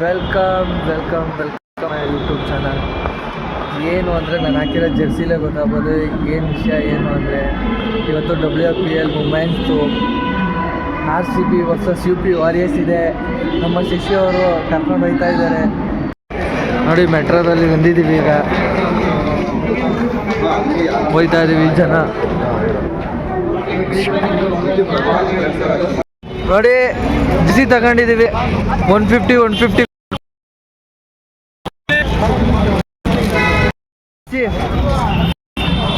Welcome my YouTube channel. ಏನು ಅಂದರೆ ನಾನು ಹಾಕಿರೋ ಜರ್ಸಿಲೇ ಗೊತ್ತಾಗ್ಬೋದು ಏನು ವಿಷಯ ಏನು ಅಂದರೆ ಇವತ್ತು WPL women's RCB versus UP warriors ಇದೆ. ನಮ್ಮ ಶಿಷ್ಯವರು ಕರ್ಕೊಂಡು ಹೋಗ್ತಾ ಇದ್ದಾರೆ ನೋಡಿ. ಮೆಟ್ರೋದಲ್ಲಿ ಬಂದಿದ್ದೀವಿ, ಈಗ ಹೋಗ್ತಾ ಇದ್ದೀವಿ ಜನ ನೋಡಿ. ಬಿಸಿ ತಗೊಂಡಿದ್ದೀವಿ 150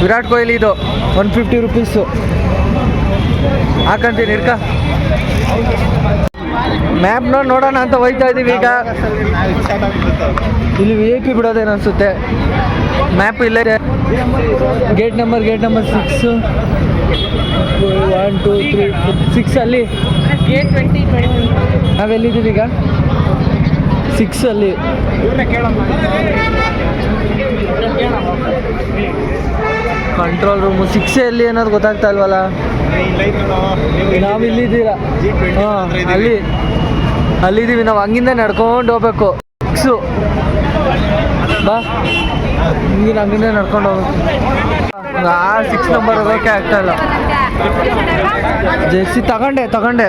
ವಿರಾಟ್ ಕೊಹ್ಲಿ ಇದು 150 ರೂಪೀಸು ಹಾಕಂತೀನಿ. ಇರ್ಕ ಮ್ಯಾಪ್ ನೋಡೋಣ ಅಂತ ಹೋಗ್ತಾ ಇದ್ದೀವಿ. ಈಗ ಇಲ್ಲಿ VIP ಬಿಡೋದೇನು ಅನಿಸುತ್ತೆ. ಮ್ಯಾಪ್ ಇಲ್ಲೇ ಇದೆ. ಗೇಟ್ ನಂಬರ್ 6 1 2 3 6 ಅಲ್ಲಿ ಗೇಟ್ 20 ನಾವೆಲ್ಲಿದ್ದೀವಿ ಈಗ 6 ಅಲ್ಲಿ. ಕಂಟ್ರೋಲ್ ರೂಮು 6 ಎಲ್ಲಿ ಅನ್ನೋದು ಗೊತ್ತಾಗ್ತಾ ಇಲ್ವಲ್ಲ. ನಾವು ಇಲ್ಲಿದ್ದೀರಾ? ಹಾಂ, ಅಲ್ಲಿದ್ದೀವಿ ನಾವು. ಹಂಗಿಂದ ನಡ್ಕೊಂಡು ಹೋಗ್ಬೇಕು. 6 ಬಾ, ಹಂಗಿಂದ ನಡ್ಕೊಂಡು ಹೋಗ್ಬೇಕು. 6 ನಂಬರ್ ಹೋಗೋಕ್ಕೆ ಆಗ್ತಾ ಇಲ್ಲ. ಜೆರ್ಸಿ ತಗೊಂಡೆ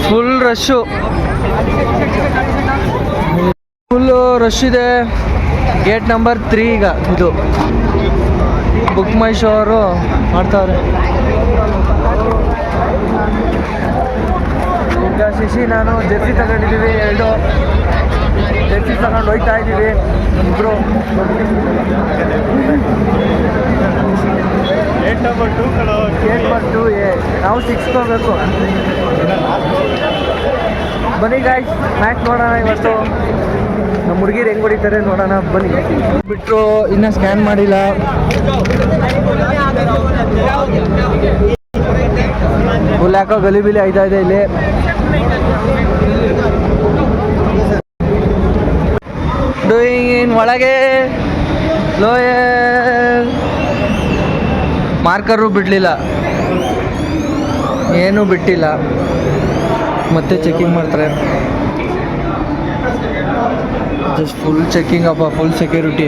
ಫುಲ್ ರಶ್ ಇದೆ. ಗೇಟ್ ನಂಬರ್ 3 ಈಗ ಇದು ಬುಕ್ ಮೈ ಶೋ ಅವರು ಮಾಡ್ತಾವ್ರೆ. ಈಗ ಶಿಶಿ ನಾನು ಜೆರ್ಸಿ ತಗೊಂಡಿದ್ದೀವಿ. 2 ಜೆರ್ಸಿ ತಗೊಂಡು ಹೋಗ್ತಾ ಇದ್ದೀವಿ. ಇಬ್ಬರು ಗೇಟ್ ನಂಬರ್ 2A ನಾವು 6 ಹೋಗ್ಬೇಕು. ಬನ್ನಿ ಗಾಯ್ಸ್, ಮ್ಯಾಚ್ ನೋಡೋಣ ಇವತ್ತು. ನಮ್ಮ ಹುಡುಗಿರು ಹೆಂಗೆ ಹೊಡಿತಾರೆ ನೋಡೋಣ ಬನ್ನಿ. ಬಿಟ್ಟರು ಇನ್ನೂ ಸ್ಕ್ಯಾನ್ ಮಾಡಿಲ್ಲ. ಫುಲ್ ಯಾಕೋ ಗಲಿಬಿಲಿ ಆಯ್ತಾ ಇದೆ ಇಲ್ಲಿ. ಡೂಯಿಂಗ್ ಇನ್ ಒಳಗೆ ಲೋಯಲ್ ಮಾರ್ಕರು ಬಿಡಲಿಲ್ಲ, ಏನೂ ಬಿಟ್ಟಿಲ್ಲ. ಮತ್ತೆ ಚೆಕಿಂಗ್ ಮಾಡ್ತಾರೆ. ಜಸ್ಟ್ ಫುಲ್ ಚೆಕಿಂಗ್ ಅಪ್ಪ, ಫುಲ್ ಸೆಕ್ಯೂರಿಟಿ.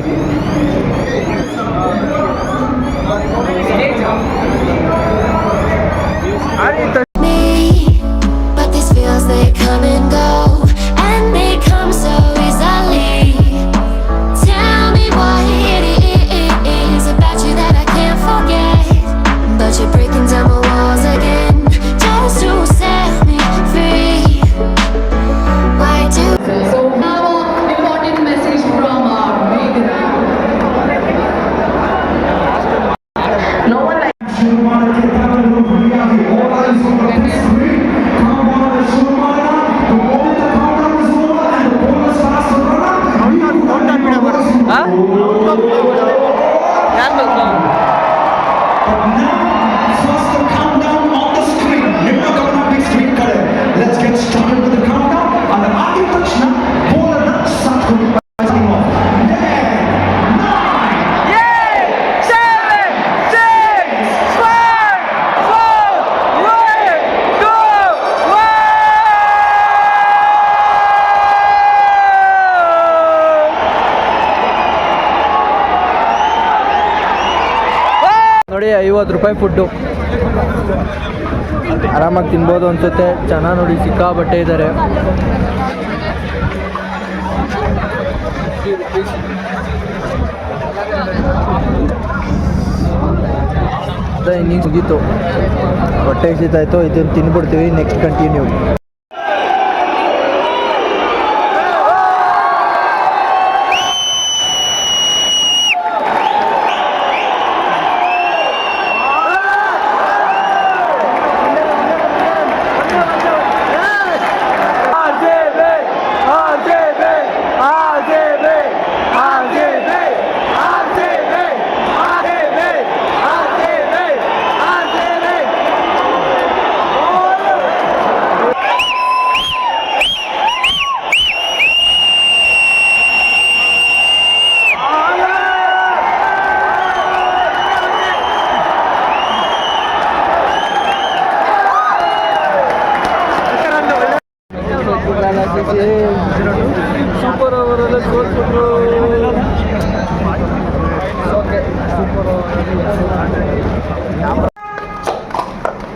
ನೋಡಿ 50 ರೂಪಾಯಿ ಫುಡ್ಡು ಆರಾಮಾಗಿ ತಿನ್ಬೋದು ಅನ್ಸುತ್ತೆ. ಚೆನ್ನಾಗಿ ನೋಡಿ, ಸಿಕ್ಕಾಬಟ್ಟೆ ಇದ್ದಾರೆ. ಇನ್ನಿಂಗ್ ಮುಗೀತು, ಹೊಟ್ಟೆ ಹಸಿತಾಯಿತು. ಇದನ್ನು ತಿನ್ಬಿಡ್ತೀವಿ. Next continue.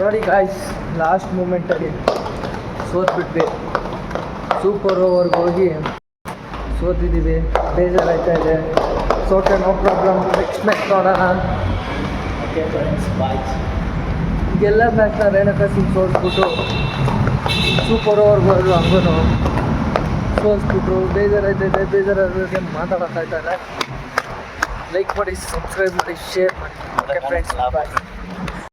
ನೋಡಿ ಗಾಯ್ಸ್, ಲಾಸ್ಟ್ ಮೂಮೆಂಟಲ್ಲಿ ಸೋತ್ಬಿಟ್ವಿ. ಸೂಪರ್ ಓವರ್ಗೆ ಹೋಗಿ ಸೋತಿದ್ದೀವಿ. ಬೇಜಾರಾಗ್ತಾ ಇದೆ. ಸೋತೆ ನೋ ಪ್ರಾಬ್ಲಮ್, ನೆಕ್ಸ್ಟ್ ಮ್ಯಾಚ್ ನೋಡೋಣ. Okay friends, bye. ಈಗೆಲ್ಲ ಮ್ಯಾಚ್ನ ರೇಣುಕಾ ಸಿಂಗ್ ಸೋಲ್ಸ್ಬಿಟ್ಟು ಸೂಪರ್ ಓವರ್ಗೆ ಹೋದ್ರು, ಹಂಗೂ ಸೋಲ್ಸ್ಬಿಟ್ರು. ಬೇಜಾರಾದ್ರೆ ಮಾತಾಡೋಕ್ಕಾಯ್ತಾರೆ. ಲೈಕ್ ಮಾಡಿ, ಸಬ್ಸ್ಕ್ರೈಬ್ ಮಾಡಿ, ಶೇರ್ ಮಾಡಿ. ಓಕೆ ಫ್ರೆಂಡ್ಸ್, ಬಾಯ್.